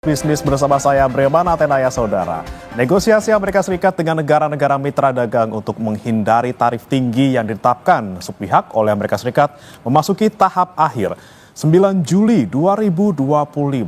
Bisnis bersama saya Breman Atenaya Saudara. Negosiasi Amerika Serikat dengan negara-negara mitra dagang untuk menghindari tarif tinggi yang ditetapkan sepihak oleh Amerika Serikat memasuki tahap akhir. 9 Juli 2025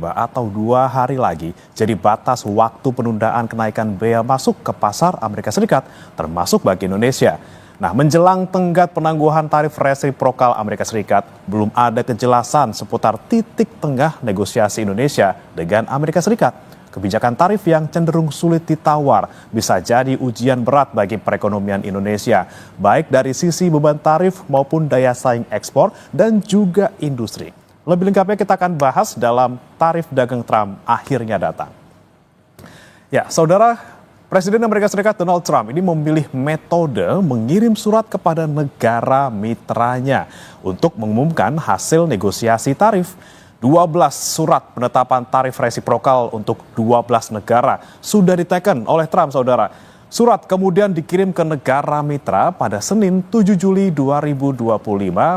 atau 2 hari lagi jadi batas waktu penundaan kenaikan bea masuk ke pasar Amerika Serikat termasuk bagi Indonesia. Nah, menjelang tenggat penangguhan tarif resiprokal Amerika Serikat, belum ada kejelasan seputar titik tengah negosiasi Indonesia dengan Amerika Serikat. Kebijakan tarif yang cenderung sulit ditawar bisa jadi ujian berat bagi perekonomian Indonesia, baik dari sisi beban tarif maupun daya saing ekspor dan juga industri. Lebih lengkapnya kita akan bahas dalam tarif dagang Trump akhirnya datang. Ya, saudara, Presiden Amerika Serikat Donald Trump ini memilih metode mengirim surat kepada negara mitranya untuk mengumumkan hasil negosiasi tarif. 12 surat penetapan tarif resiprokal untuk 12 negara sudah diteken oleh Trump, saudara. Surat kemudian dikirim ke negara mitra pada Senin 7 Juli 2025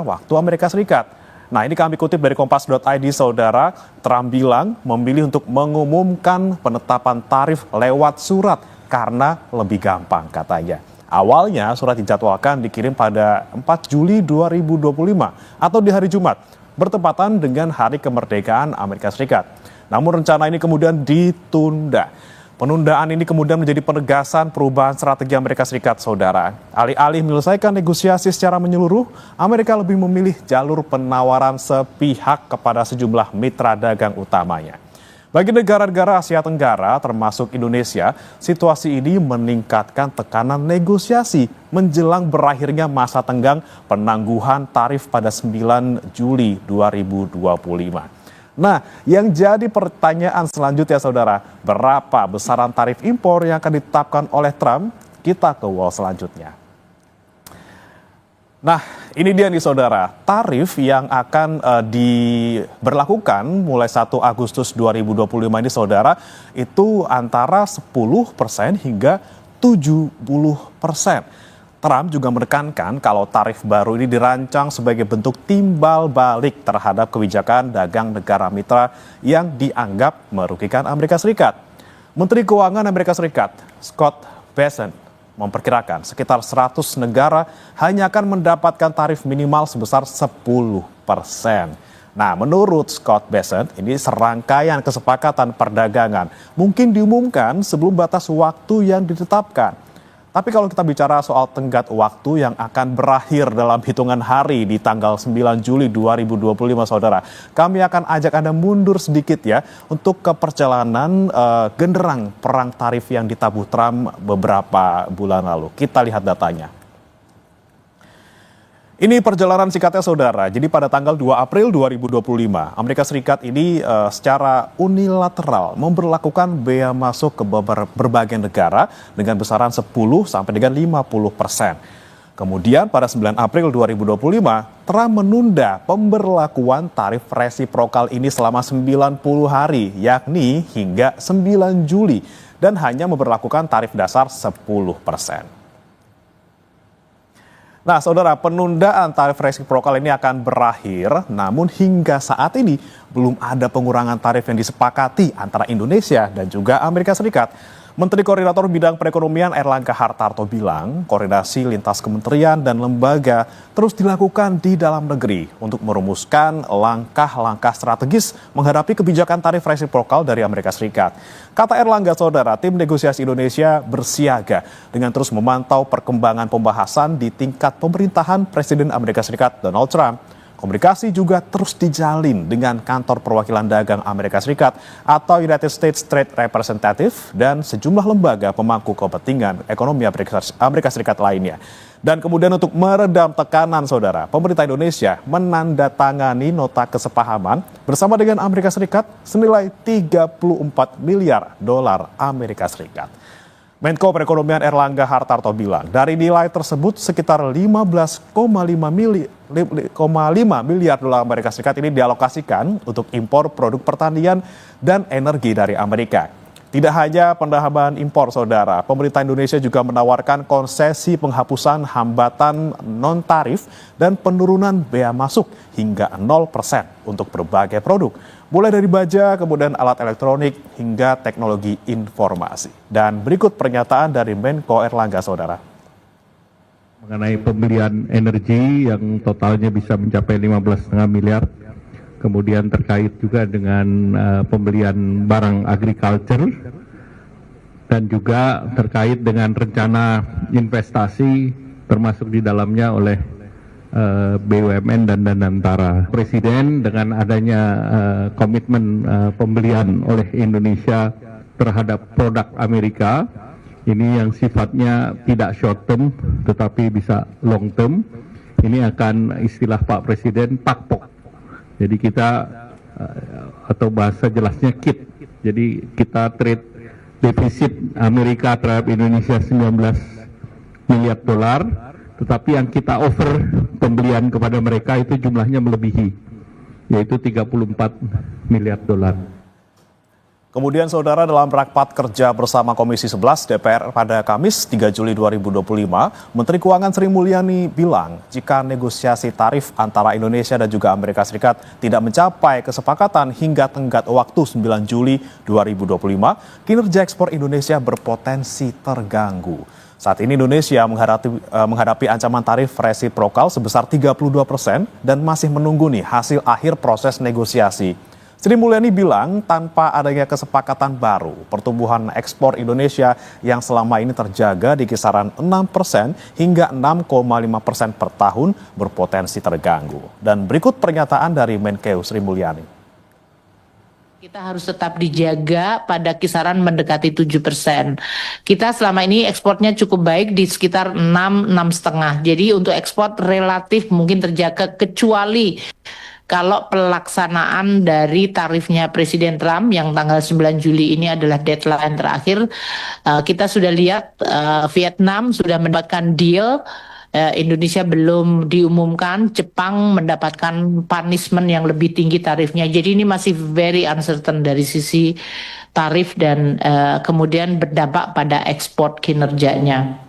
waktu Amerika Serikat. Nah, ini kami kutip dari kompas.id, saudara. Trump bilang memilih untuk mengumumkan penetapan tarif lewat surat karena lebih gampang, katanya. Awalnya surat dijadwalkan dikirim pada 4 Juli 2025 atau di hari Jumat, bertepatan dengan hari kemerdekaan Amerika Serikat. Namun rencana ini kemudian ditunda. Penundaan ini kemudian menjadi penegasan perubahan strategi Amerika Serikat, saudara. Alih-alih menyelesaikan negosiasi secara menyeluruh, Amerika lebih memilih jalur penawaran sepihak kepada sejumlah mitra dagang utamanya. Bagi negara-negara Asia Tenggara termasuk Indonesia, situasi ini meningkatkan tekanan negosiasi menjelang berakhirnya masa tenggang penangguhan tarif pada 9 Juli 2025. Nah, yang jadi pertanyaan selanjutnya, saudara, berapa besaran tarif impor yang akan ditetapkan oleh Trump? Kita ke wall selanjutnya. Nah, ini dia nih, saudara, tarif yang akan diberlakukan mulai 1 Agustus 2025 ini, saudara, itu antara 10% hingga 70%. Trump juga menekankan kalau tarif baru ini dirancang sebagai bentuk timbal balik terhadap kebijakan dagang negara mitra yang dianggap merugikan Amerika Serikat. Menteri Keuangan Amerika Serikat, Scott Bessent, memperkirakan sekitar 100 negara hanya akan mendapatkan tarif minimal sebesar 10%. Nah, menurut Scott Bessent, ini serangkaian kesepakatan perdagangan mungkin diumumkan sebelum batas waktu yang ditetapkan. Tapi kalau kita bicara soal tenggat waktu yang akan berakhir dalam hitungan hari di tanggal 9 Juli 2025, saudara, kami akan ajak Anda mundur sedikit ya untuk ke perjalanan genderang perang tarif yang ditabuh Trump beberapa bulan lalu. Kita lihat datanya. Ini perjalanan singkatnya, saudara. Jadi pada tanggal 2 April 2025, Amerika Serikat ini secara unilateral memberlakukan bea masuk ke berbagai negara dengan besaran 10 sampai dengan 50%. Kemudian pada 9 April 2025, Trump menunda pemberlakuan tarif resiprokal ini selama 90 hari, yakni hingga 9 Juli, dan hanya memberlakukan tarif dasar 10%. Nah, saudara, penundaan tarif resiprokal ini akan berakhir, namun hingga saat ini belum ada pengurangan tarif yang disepakati antara Indonesia dan juga Amerika Serikat. Menteri Koordinator Bidang Perekonomian Airlangga Hartarto bilang, koordinasi lintas kementerian dan lembaga terus dilakukan di dalam negeri untuk merumuskan langkah-langkah strategis menghadapi kebijakan tarif resiprokal dari Amerika Serikat. Kata Airlangga, saudara, tim negosiasi Indonesia bersiaga dengan terus memantau perkembangan pembahasan di tingkat pemerintahan Presiden Amerika Serikat Donald Trump. Komunikasi juga terus dijalin dengan kantor perwakilan dagang Amerika Serikat atau United States Trade Representative dan sejumlah lembaga pemangku kepentingan ekonomi Amerika Serikat lainnya. Dan kemudian untuk meredam tekanan, saudara, pemerintah Indonesia menandatangani nota kesepahaman bersama dengan Amerika Serikat senilai 34 miliar dolar Amerika Serikat. Menko Perekonomian Airlangga Hartarto bilang, dari nilai tersebut sekitar 15,5 miliar dolar Amerika Serikat ini dialokasikan untuk impor produk pertanian dan energi dari Amerika. Tidak hanya pendahaban impor, saudara, pemerintah Indonesia juga menawarkan konsesi penghapusan hambatan non-tarif dan penurunan bea masuk hingga 0% untuk berbagai produk. Mulai dari baja, kemudian alat elektronik, hingga teknologi informasi. Dan berikut pernyataan dari Menko Erlangga, saudara. Mengenai pembelian energi yang totalnya bisa mencapai 15,5 miliar. Kemudian terkait juga dengan pembelian barang agriculture dan juga terkait dengan rencana investasi termasuk di dalamnya oleh BUMN dan Danantara. Presiden dengan adanya komitmen pembelian oleh Indonesia terhadap produk Amerika ini yang sifatnya tidak short term tetapi bisa long term, ini akan istilah Pak Presiden pakpok. Jadi kita atau bahasa jelasnya KIT. Jadi kita trade defisit Amerika terhadap Indonesia 19 miliar dolar, tetapi yang kita offer pembelian kepada mereka itu jumlahnya melebihi, yaitu 34 miliar dolar. Kemudian saudara, dalam rapat kerja bersama Komisi 11 DPR pada Kamis 3 Juli 2025, Menteri Keuangan Sri Mulyani bilang jika negosiasi tarif antara Indonesia dan juga Amerika Serikat tidak mencapai kesepakatan hingga tenggat waktu 9 Juli 2025, kinerja ekspor Indonesia berpotensi terganggu. Saat ini Indonesia menghadapi ancaman tarif resiprokal sebesar 32% dan masih menunggu hasil akhir proses negosiasi. Sri Mulyani bilang tanpa adanya kesepakatan baru, pertumbuhan ekspor Indonesia yang selama ini terjaga di kisaran 6% hingga 6,5% per tahun berpotensi terganggu. Dan berikut pernyataan dari Menkeu Sri Mulyani. Kita harus tetap dijaga pada kisaran mendekati 7%. Kita selama ini ekspornya cukup baik di sekitar 6,5. Jadi untuk ekspor relatif mungkin terjaga kecuali kalau pelaksanaan dari tarifnya Presiden Trump yang tanggal 9 Juli ini adalah deadline terakhir. Kita sudah lihat Vietnam sudah mendapatkan deal, Indonesia belum diumumkan, Jepang mendapatkan punishment yang lebih tinggi tarifnya. Jadi ini masih very uncertain dari sisi tarif dan kemudian berdampak pada ekspor kinerjanya.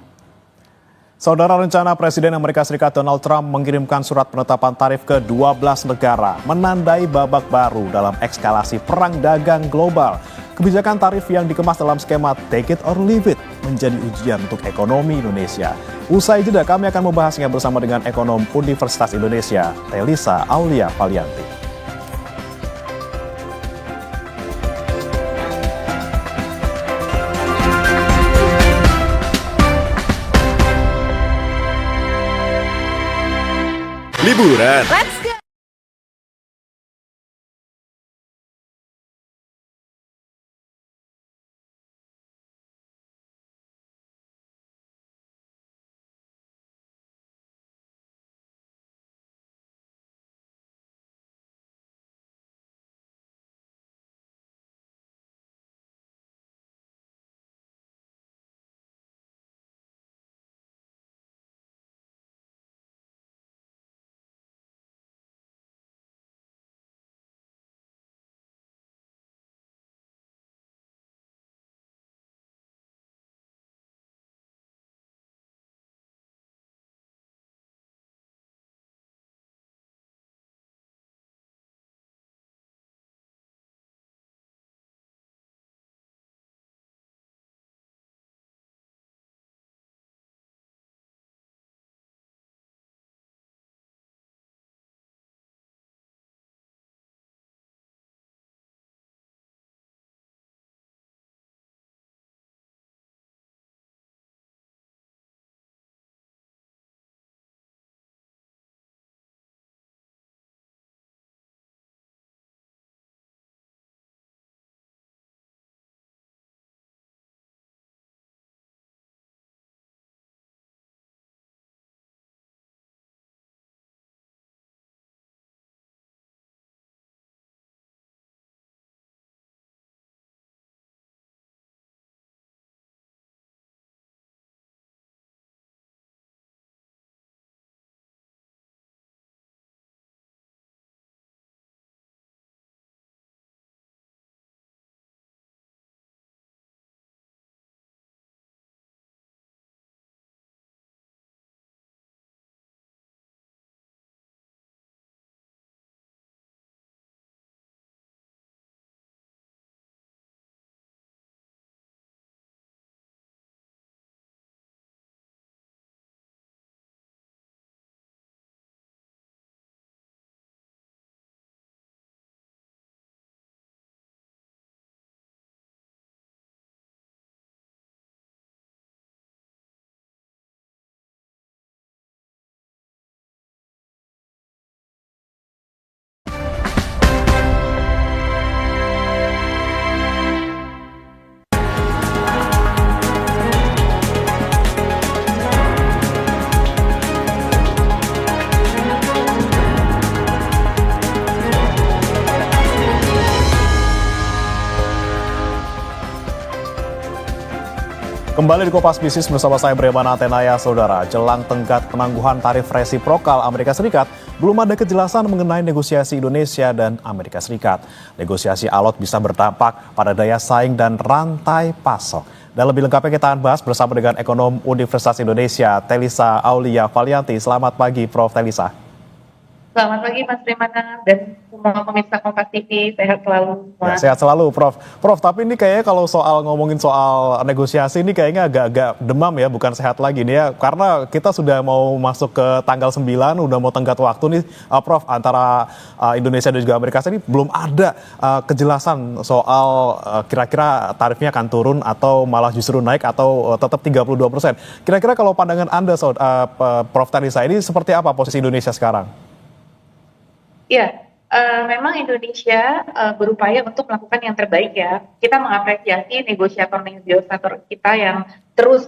Saudara, rencana Presiden Amerika Serikat Donald Trump mengirimkan surat penetapan tarif ke 12 negara menandai babak baru dalam eskalasi perang dagang global. Kebijakan tarif yang dikemas dalam skema take it or leave it menjadi ujian untuk ekonomi Indonesia. Usai jeda kami akan membahasnya bersama dengan ekonom Universitas Indonesia, Telisa Aulia Valianti. Liburan. Let's go! Kembali di Kompas Bisnis bersama saya Bremana Atenaya, Saudara. Jelang tenggat penangguhan tarif resiprokal Amerika Serikat, belum ada kejelasan mengenai negosiasi Indonesia dan Amerika Serikat. Negosiasi alot bisa berdampak pada daya saing dan rantai pasok. Dan lebih lengkapnya kita akan bahas bersama dengan ekonom Universitas Indonesia, Telisa Aulia Valianti. Selamat pagi, Prof. Telisa. Selamat pagi Mas Bremana dan semua pemirsa Kompas TV, sehat selalu semua. Ya, sehat selalu, Prof. Prof, tapi ini kayaknya kalau ngomongin soal negosiasi ini kayaknya agak-agak demam ya, bukan sehat lagi nih ya. Karena kita sudah mau masuk ke tanggal 9, udah mau tenggat waktu nih, Prof, antara Indonesia dan juga Amerika Serikat ini belum ada kejelasan soal kira-kira tarifnya akan turun atau malah justru naik atau tetap 32%. Kira-kira kalau pandangan Anda, Prof. Telisa, ini seperti apa posisi Indonesia sekarang? Ya, memang Indonesia berupaya untuk melakukan yang terbaik ya. Kita mengapresiasi negosiator kita yang terus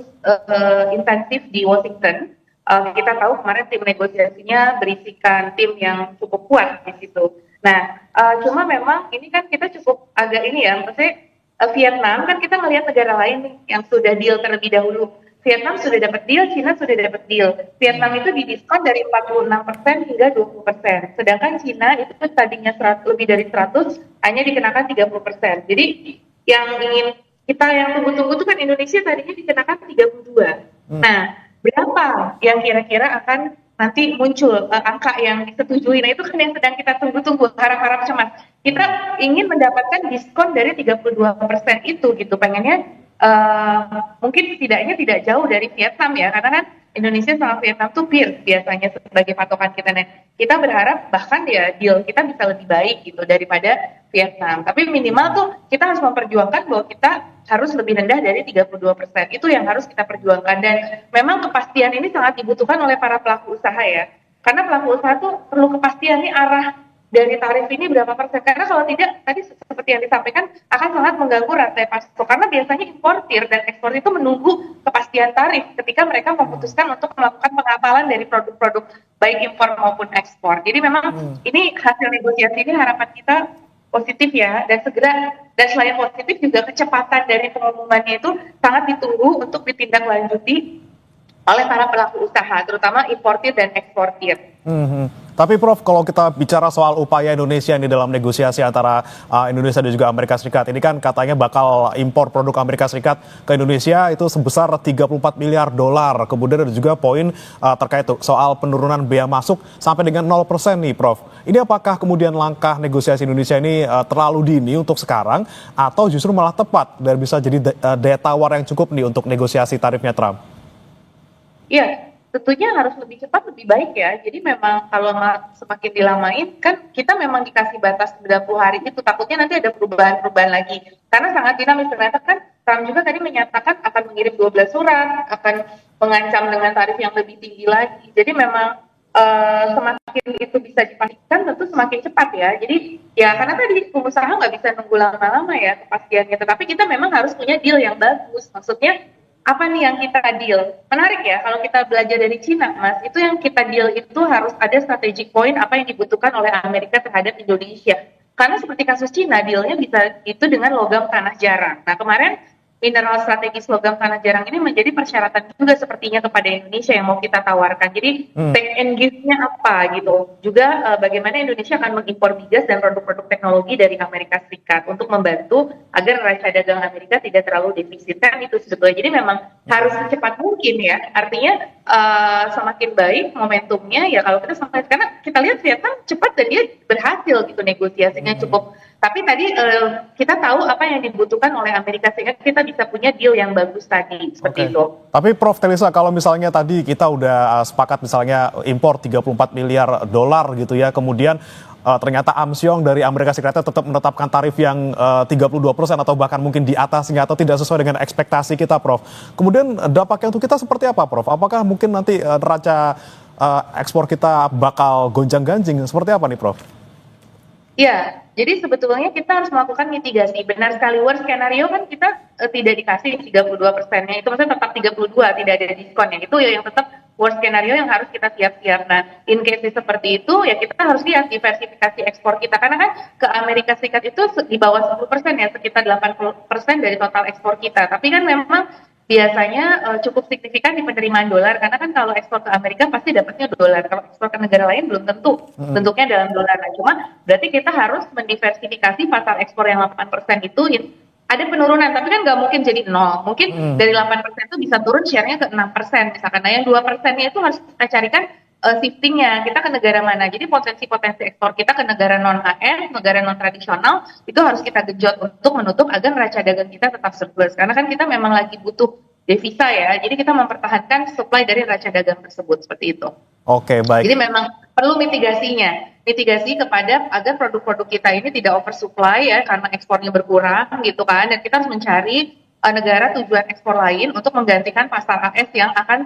intensif di Washington. Kita tahu kemarin tim negosiasinya berisikan tim yang cukup kuat di situ. Nah, cuma memang ini kan kita cukup agak ini ya, maksudnya Vietnam kan kita melihat negara lain nih yang sudah deal terlebih dahulu. Vietnam sudah dapat deal, Cina sudah dapat deal. Vietnam itu didiskon dari 46% hingga 20%. Sedangkan Cina itu tadinya lebih dari 100, hanya dikenakan 30%. Jadi yang yang tunggu-tunggu itu kan Indonesia tadinya dikenakan 32. Nah, berapa yang kira-kira akan nanti muncul angka yang disetujui? Nah, itu kan yang sedang kita tunggu-tunggu, harap-harap cemas. Kita ingin mendapatkan diskon dari 32% itu gitu, pengennya mungkin setidaknya tidak jauh dari Vietnam ya, karena kan Indonesia sama Vietnam tuh peer biasanya sebagai patokan kita. Nah, kita berharap bahkan ya deal kita bisa lebih baik gitu daripada Vietnam. Tapi minimal tuh kita harus memperjuangkan bahwa kita harus lebih rendah dari 32%. Itu yang harus kita perjuangkan, dan memang kepastian ini sangat dibutuhkan oleh para pelaku usaha ya. Karena pelaku usaha tuh perlu kepastian nih arah dari tarif ini berapa persen, karena kalau tidak tadi seperti yang disampaikan akan sangat mengganggu rantai pasok, karena biasanya importir dan ekspor itu menunggu kepastian tarif ketika mereka memutuskan untuk melakukan pengapalan dari produk-produk baik impor maupun ekspor. Jadi memang ini hasil negosiasi ini harapan kita positif ya, dan segera, dan selain positif juga kecepatan dari pengumumannya itu sangat ditunggu untuk ditindaklanjuti oleh para pelaku usaha, terutama importir dan eksportir. Tapi Prof, kalau kita bicara soal upaya Indonesia ini dalam negosiasi antara Indonesia dan juga Amerika Serikat, ini kan katanya bakal impor produk Amerika Serikat ke Indonesia itu sebesar 34 miliar dolar. Kemudian ada juga poin terkait soal penurunan bea masuk sampai dengan 0% nih, Prof. Ini apakah kemudian langkah negosiasi Indonesia ini terlalu dini untuk sekarang atau justru malah tepat dan bisa jadi daya tawar yang cukup nih untuk negosiasi tarifnya Trump? Iya, tentunya harus lebih cepat lebih baik ya. Jadi memang kalau semakin dilamain kan kita memang dikasih batas 90 hari itu, takutnya nanti ada perubahan-perubahan lagi. Karena sangat dinamis, ternyata kan Trump juga tadi menyatakan akan mengirim 12 surat, akan mengancam dengan tarif yang lebih tinggi lagi. Jadi memang semakin itu bisa dipastikan tentu semakin cepat ya. Jadi ya karena tadi pengusaha nggak bisa nunggu lama-lama ya kepastiannya. Tetapi kita memang harus punya deal yang bagus. Maksudnya apa nih yang kita deal? Menarik ya kalau kita belajar dari Cina, Mas. Itu yang kita deal itu harus ada strategic point apa yang dibutuhkan oleh Amerika terhadap Indonesia. Karena seperti kasus Cina, dealnya bisa itu dengan logam tanah jarang. Nah kemarin mineral strategis logam tanah jarang ini menjadi persyaratan juga sepertinya kepada Indonesia yang mau kita tawarkan. Jadi take and give-nya apa gitu. Juga bagaimana Indonesia akan mengimpor migas dan produk-produk teknologi dari Amerika Serikat untuk membantu agar neraca dagang Amerika tidak terlalu defisit. Kan itu sebetulnya. Jadi memang harus secepat mungkin ya. Artinya semakin baik momentumnya ya kalau kita sampai, karena kita lihat Vietnam cepat dan dia berhasil gitu negosiasinya cukup. Tapi tadi kita tahu apa yang dibutuhkan oleh Amerika sehingga kita bisa punya deal yang bagus tadi seperti itu. Tapi Prof. Telisa, kalau misalnya tadi kita udah sepakat misalnya impor 34 miliar dolar gitu ya, kemudian ternyata Amsyong dari Amerika Serikat tetap menetapkan tarif yang 32% atau bahkan mungkin di atasnya atau tidak sesuai dengan ekspektasi kita, Prof. Kemudian dampaknya untuk kita seperti apa, Prof? Apakah mungkin nanti neraca ekspor kita bakal gonjang-ganjing? Seperti apa nih, Prof? Ya, jadi sebetulnya kita harus melakukan mitigasi. Benar sekali, worst skenario kan kita tidak dikasih 32%-nya. Itu maksudnya tetap 32, tidak ada diskonnya. Itu ya yang tetap worst skenario yang harus kita siap-siap. Nah, in case seperti itu, ya kita harus lihat diversifikasi ekspor kita. Karena kan ke Amerika Serikat itu di bawah 10% ya, sekitar 80% dari total ekspor kita. Tapi kan memang biasanya cukup signifikan di penerimaan dolar karena kan kalau ekspor ke Amerika pasti dapatnya dolar. Kalau ekspor ke negara lain belum tentu bentuknya dalam dolar. Nah, cuma berarti kita harus mendiversifikasi pasar ekspor yang 8% itu ada penurunan, tapi kan nggak mungkin jadi nol. Mungkin dari 8% itu bisa turun share-nya ke 6%, misalkan. Nah, yang 2%-nya itu harus kita carikan shifting-nya, kita ke negara mana. Jadi potensi-potensi ekspor kita ke negara non-AS, negara non-tradisional, itu harus kita genjot untuk menutup agar neraca dagang kita tetap surplus. Karena kan kita memang lagi butuh devisa ya, jadi kita mempertahankan supply dari neraca dagang tersebut, seperti itu. Oke, baik. Jadi memang perlu mitigasi kepada agar produk-produk kita ini tidak oversupply ya, karena ekspornya berkurang gitu kan, dan kita harus mencari negara tujuan ekspor lain untuk menggantikan pasar AS yang akan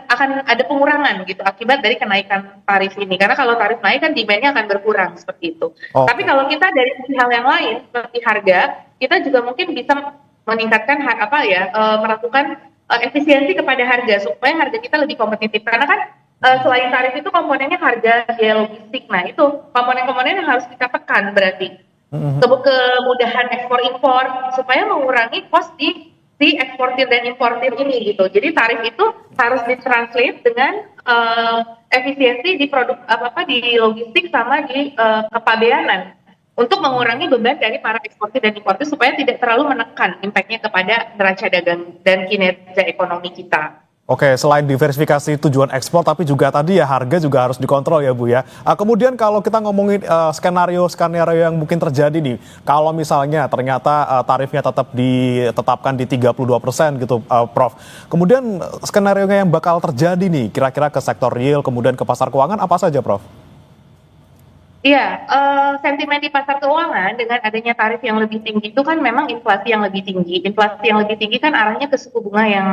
akan ada pengurangan gitu akibat dari kenaikan tarif ini. Karena kalau tarif naik kan demand-nya akan berkurang seperti itu. Oke. Tapi kalau kita dari sisi hal yang lain seperti harga, kita juga mungkin bisa meningkatkan melakukan efisiensi kepada harga supaya harga kita lebih kompetitif. Karena kan selain tarif itu komponennya harga biaya logistik. Nah, itu komponen-komponen yang harus kita tekan berarti. Kemudahan ekspor impor supaya mengurangi cost di eksportir dan importir ini gitu. Jadi tarif itu harus ditranslate dengan efisiensi di produk di logistik sama di kepabeanan untuk mengurangi beban dari para eksportir dan importir supaya tidak terlalu menekan impact-nya kepada neraca dagang dan kinerja ekonomi kita. Oke, selain diversifikasi tujuan ekspor, tapi juga tadi ya harga juga harus dikontrol ya Bu ya. Kemudian kalau kita ngomongin skenario yang mungkin terjadi nih, kalau misalnya ternyata tarifnya tetap ditetapkan di 32% gitu Prof. Kemudian skenario yang bakal terjadi nih kira-kira ke sektor real, kemudian ke pasar keuangan apa saja Prof? Iya, sentimen di pasar keuangan dengan adanya tarif yang lebih tinggi itu kan memang inflasi yang lebih tinggi. Inflasi yang lebih tinggi kan arahnya ke suku bunga yang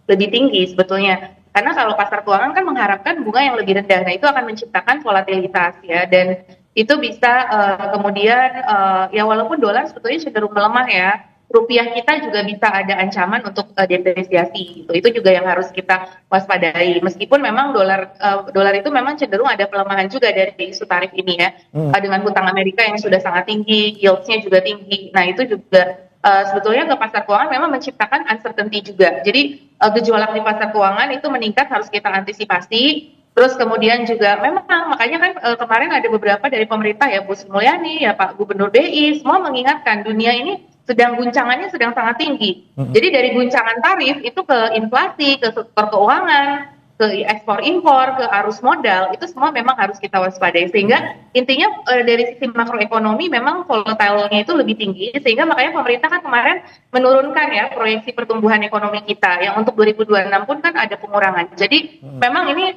lebih tinggi sebetulnya. Karena kalau pasar keuangan kan mengharapkan bunga yang lebih rendah. Nah, itu akan menciptakan volatilitas ya. Dan itu bisa kemudian ya walaupun dolar sebetulnya cenderung melemah ya, rupiah kita juga bisa ada ancaman untuk depresiasi gitu. Itu juga yang harus kita waspadai. Meskipun memang dolar itu memang cenderung ada pelemahan juga dari isu tarif ini ya. Dengan hutang Amerika yang sudah sangat tinggi, yields-nya juga tinggi. Nah, itu juga sebetulnya ke pasar keuangan memang menciptakan uncertainty juga. Jadi gejolak di pasar keuangan itu meningkat harus kita antisipasi. Terus kemudian juga memang makanya kan kemarin ada beberapa dari pemerintah ya Bu Sri Mulyani ya Pak Gubernur BI semua mengingatkan dunia ini guncangannya sedang sangat tinggi. Jadi dari guncangan tarif itu ke inflasi, ke sektor keuangan, ke ekspor impor, ke arus modal, itu semua memang harus kita waspadai. Sehingga intinya dari sisi makroekonomi memang volatile-nya itu lebih tinggi, sehingga makanya pemerintah kan kemarin menurunkan ya proyeksi pertumbuhan ekonomi kita, yang untuk 2026 pun kan ada pengurangan. Jadi memang ini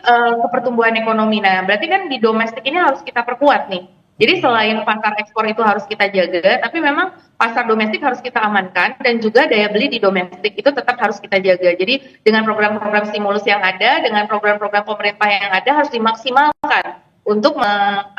pertumbuhan ekonomi. Nah, berarti kan di domestik ini harus kita perkuat nih. Jadi selain pasar ekspor itu harus kita jaga, tapi memang pasar domestik harus kita amankan dan juga daya beli di domestik itu tetap harus kita jaga. Jadi dengan program-program stimulus yang ada, dengan program-program pemerintah yang ada harus dimaksimalkan untuk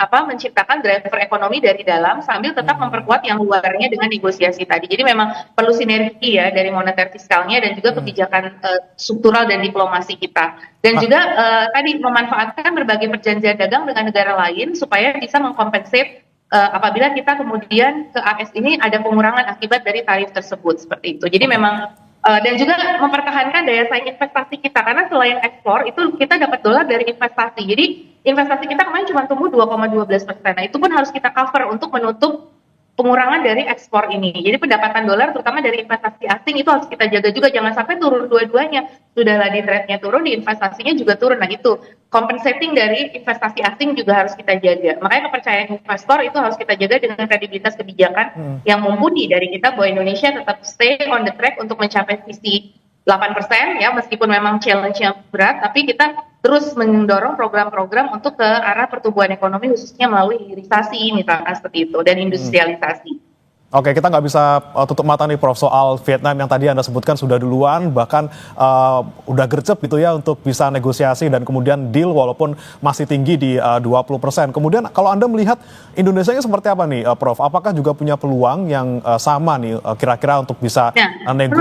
menciptakan driver ekonomi dari dalam sambil tetap memperkuat yang luarnya dengan negosiasi tadi. Jadi memang perlu sinergi ya dari moneter fiskalnya dan juga kebijakan struktural dan diplomasi kita. Dan juga tadi memanfaatkan berbagai perjanjian dagang dengan negara lain supaya bisa mengkompensate apabila kita kemudian ke AS ini ada pengurangan akibat dari tarif tersebut seperti itu. Jadi memang dan juga mempertahankan daya saing investasi kita karena selain ekspor itu kita dapat dolar dari investasi. Jadi investasi kita kemarin cuma tumbuh 2,12%. Nah, itu pun harus kita cover untuk menutup pengurangan dari ekspor ini. Jadi pendapatan dolar terutama dari investasi asing itu harus kita jaga juga, jangan sampai turun dua-duanya. Sudahlah di trade-nya turun, di investasinya juga turun. Nah, itu compensating dari investasi asing juga harus kita jaga. Makanya kepercayaan investor itu harus kita jaga dengan kredibilitas kebijakan yang mumpuni dari kita bahwa Indonesia tetap stay on the track untuk mencapai visi 8% ya, meskipun memang challenge-nya berat, tapi kita terus mendorong program-program untuk ke arah pertumbuhan ekonomi khususnya melalui hilirisasi misalnya seperti itu dan industrialisasi. Oke, kita nggak bisa tutup mata nih Prof soal Vietnam yang tadi Anda sebutkan sudah duluan, bahkan udah gercep gitu ya untuk bisa negosiasi dan kemudian deal walaupun masih tinggi di 20%. Kemudian kalau Anda melihat Indonesia nya seperti apa nih Prof? Apakah juga punya peluang yang sama nih kira-kira untuk bisa nego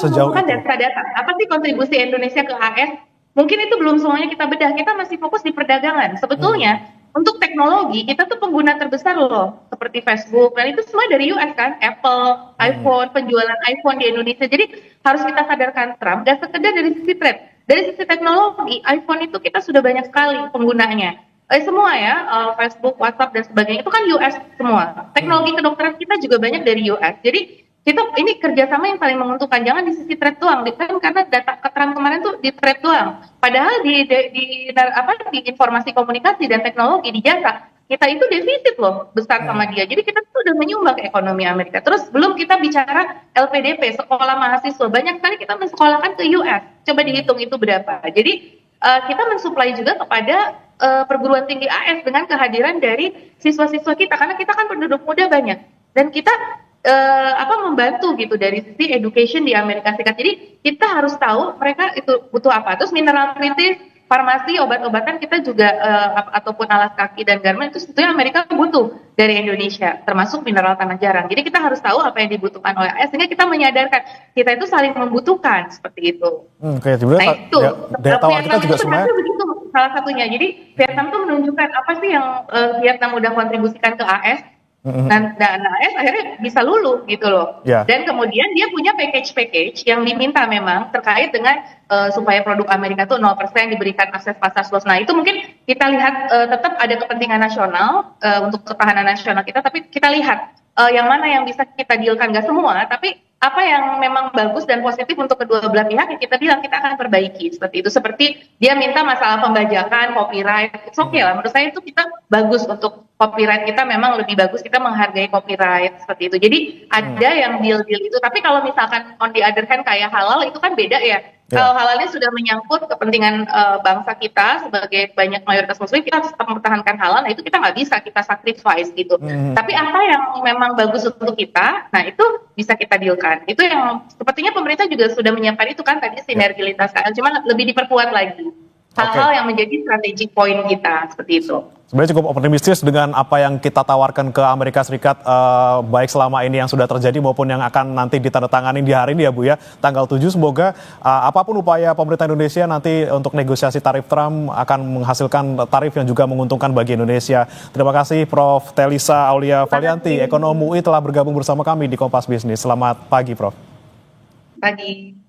sejauh itu? Data-data. Apa sih kontribusi Indonesia ke AS? Mungkin itu belum semuanya kita bedah, kita masih fokus di perdagangan. Sebetulnya untuk teknologi kita tuh pengguna terbesar loh, seperti Facebook dan itu semua dari US kan, Apple, iPhone, penjualan iPhone di Indonesia. Jadi harus kita sadarkan Trump, gak sekedar dari sisi trade, dari sisi teknologi iPhone itu kita sudah banyak sekali penggunanya. Semua ya, Facebook, WhatsApp dan sebagainya itu kan US semua. Teknologi kedokteran kita juga banyak dari US. Jadi kita ini kerjasama yang paling menguntungkan, jangan di sisi trade doang, kan karena data keterangan kemarin tuh di trade doang. Padahal di informasi komunikasi dan teknologi di jasa kita itu defisit loh besar sama dia. Jadi kita tuh udah menyumbang ke ekonomi Amerika. Terus belum kita bicara LPDP, sekolah mahasiswa, banyak sekali kita mensekolahkan ke US. Coba dihitung itu berapa. Jadi kita mensuplai juga kepada perguruan tinggi AS dengan kehadiran dari siswa-siswa kita, karena kita kan penduduk muda banyak dan kita membantu gitu dari sisi education di Amerika Serikat. Jadi kita harus tahu mereka itu butuh apa. Terus mineral kritis, farmasi, obat-obatan kita juga ataupun alas kaki dan garmen itu sebetulnya Amerika butuh dari Indonesia, termasuk mineral tanah jarang. Jadi kita harus tahu apa yang dibutuhkan oleh AS sehingga kita menyadarkan kita itu saling membutuhkan seperti itu. Oke, sebenarnya itu daya tawar kita juga sebenarnya begitu salah satunya. Jadi Vietnam tuh menunjukkan apa sih yang Vietnam udah kontribusikan ke AS. Dan AS akhirnya bisa luluh gitu loh. Dan kemudian dia punya package yang diminta memang terkait dengan supaya produk Amerika tuh 0% diberikan akses pasar luas. Nah itu mungkin kita lihat tetap ada kepentingan nasional untuk ketahanan nasional kita, tapi kita lihat yang mana yang bisa kita dealkan, gak semua, tapi apa yang memang bagus dan positif untuk kedua belah pihak yang kita bilang kita akan perbaiki seperti itu. Seperti dia minta masalah pembajakan, copyright, it's okay lah. Menurut saya itu kita bagus untuk copyright kita, memang lebih bagus kita menghargai copyright seperti itu. Jadi ada yang deal-deal itu. Tapi kalau misalkan on the other hand kayak halal itu kan beda ya. Kalau halalnya sudah menyangkut kepentingan bangsa kita sebagai banyak mayoritas muslim, kita harus tetap mempertahankan halal. Nah itu kita nggak bisa kita sacrifice gitu. Tapi apa yang memang bagus untuk kita, nah itu bisa kita dealkan. Itu yang sepertinya pemerintah juga sudah menyiapkan itu kan tadi sinergi lintas KL, cuma lebih diperkuat lagi. Hal-hal yang menjadi strategic point kita seperti itu. Sebenarnya cukup optimistis dengan apa yang kita tawarkan ke Amerika Serikat, baik selama ini yang sudah terjadi maupun yang akan nanti ditandatangani di hari ini ya Bu ya, tanggal 7. Semoga apapun upaya pemerintah Indonesia nanti untuk negosiasi tarif Trump akan menghasilkan tarif yang juga menguntungkan bagi Indonesia. Terima kasih Prof. Telisa Aulia Valianti, Ekonom UI telah bergabung bersama kami di Kompas Bisnis. Selamat pagi Prof. Pagi.